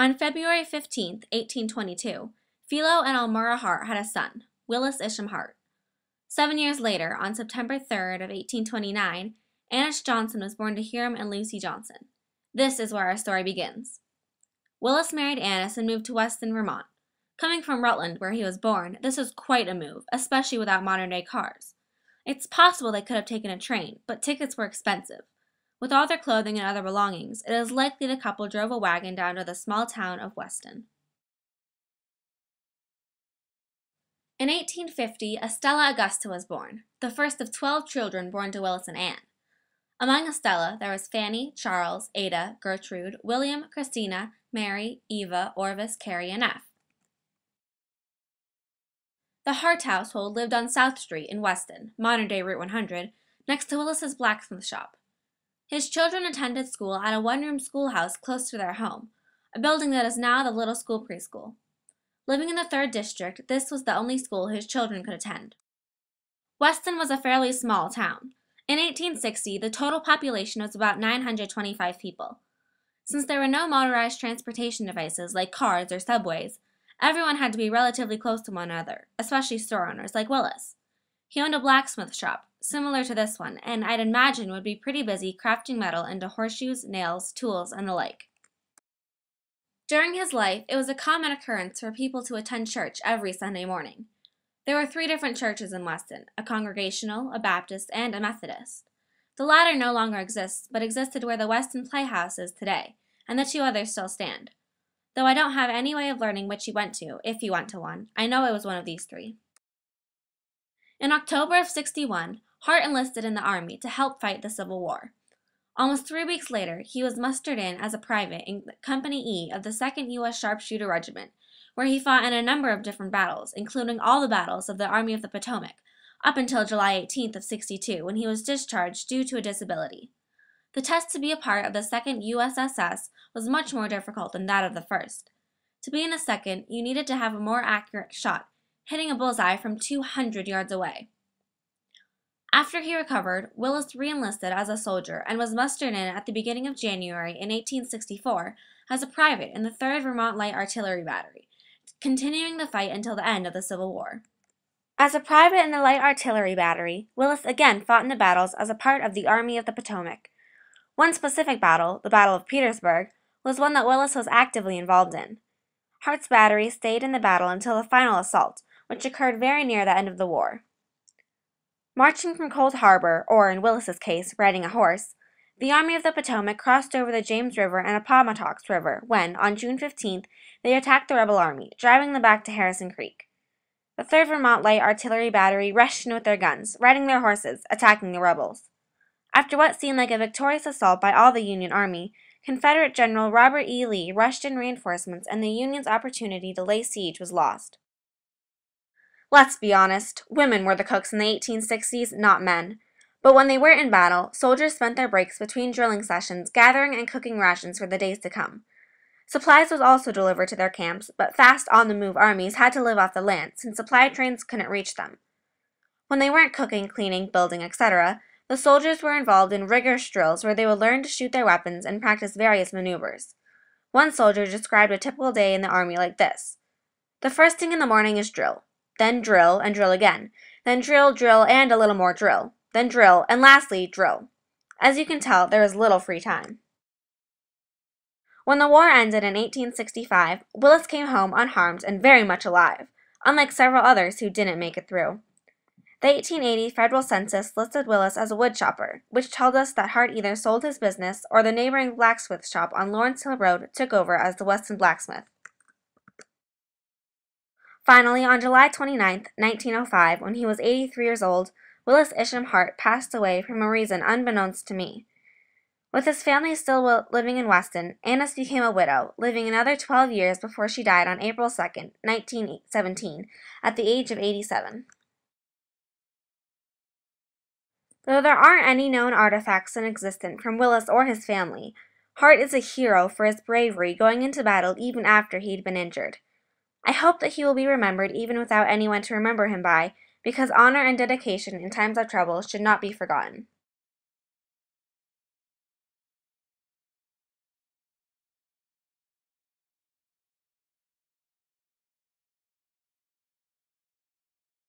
On February 15, 1822, Philo and Elmira Hart had a son, Willis Isham Hart. 7 years later, on September 3rd of 1829, Annis Johnson was born to Hiram and Lucy Johnson. This is where our story begins. Willis married Annis and moved to Weston, Vermont. Coming from Rutland, where he was born, this was quite a move, especially without modern-day cars. It's possible they could have taken a train, but tickets were expensive. With all their clothing and other belongings, it is likely the couple drove a wagon down to the small town of Weston. In 1850, Estella Augusta was born, the first of 12 children born to Willis and Anne. Among Estella, there was Fanny, Charles, Ada, Gertrude, William, Christina, Mary, Eva, Orvis, Carrie, and F. The Hart household lived on South Street in Weston, modern-day Route 100, next to Willis's blacksmith shop. His children attended school at a one-room schoolhouse close to their home, a building that is now the Little School Preschool. Living in the 3rd District, this was the only school his children could attend. Weston was a fairly small town. In 1860, the total population was about 925 people. Since there were no motorized transportation devices like cars or subways, everyone had to be relatively close to one another, especially store owners like Willis. He owned a blacksmith shop, similar to this one, and I'd imagine would be pretty busy crafting metal into horseshoes, nails, tools, and the like. During his life, it was a common occurrence for people to attend church every Sunday morning. There were 3 different churches in Weston, a Congregational, a Baptist, and a Methodist. The latter no longer exists, but existed where the Weston Playhouse is today, and the 2 others still stand. Though I don't have any way of learning which he went to, if he went to one, I know it was one of these 3. In October of '61, Hart enlisted in the Army to help fight the Civil War. Almost 3 weeks later, he was mustered in as a private in Company E of the 2nd U.S. Sharpshooter Regiment, where he fought in a number of different battles, including all the battles of the Army of the Potomac, up until July 18th of '62, when he was discharged due to a disability. The test to be a part of the 2nd USSS was much more difficult than that of the 1st. To be in the 2nd, you needed to have a more accurate shot, hitting a bullseye from 200 yards away. After he recovered, Willis re-enlisted as a soldier and was mustered in at the beginning of January in 1864 as a private in the 3rd Vermont Light Artillery Battery, continuing the fight until the end of the Civil War. As a private in the Light Artillery Battery, Willis again fought in the battles as a part of the Army of the Potomac. One specific battle, the Battle of Petersburg, was one that Willis was actively involved in. Hart's battery stayed in the battle until the final assault, which occurred very near the end of the war. Marching from Cold Harbor, or in Willis's case, riding a horse, the Army of the Potomac crossed over the James River and Appomattox River when, on June 15th, they attacked the rebel army, driving them back to Harrison Creek. The 3rd Vermont Light Artillery Battery rushed in with their guns, riding their horses, attacking the rebels. After what seemed like a victorious assault by all the Union Army, Confederate General Robert E. Lee rushed in reinforcements, and the Union's opportunity to lay siege was lost. Let's be honest, women were the cooks in the 1860s, not men. But when they were in battle, soldiers spent their breaks between drilling sessions gathering and cooking rations for the days to come. Supplies was also delivered to their camps, but fast on-the-move armies had to live off the land since supply trains couldn't reach them. When they weren't cooking, cleaning, building, etc., the soldiers were involved in rigorous drills where they would learn to shoot their weapons and practice various maneuvers. One soldier described a typical day in the army like this. The first thing in the morning is drill. Then drill and drill again, then drill, drill, and a little more drill, then drill, and lastly, drill. As you can tell, there is little free time. When the war ended in 1865, Willis came home unharmed and very much alive, unlike several others who didn't make it through. The 1880 federal census listed Willis as a woodchopper, which told us that Hart either sold his business or the neighboring blacksmith shop on Lawrence Hill Road took over as the Weston blacksmith. Finally, on July 29, 1905, when he was 83 years old, Willis Isham Hart passed away from a reason unbeknownst to me. With his family still living in Weston, Annis became a widow, living another 12 years before she died on April 2, 1917, at the age of 87. Though there aren't any known artifacts in existence from Willis or his family, Hart is a hero for his bravery going into battle even after he'd been injured. I hope that he will be remembered even without anyone to remember him by, because honor and dedication in times of trouble should not be forgotten.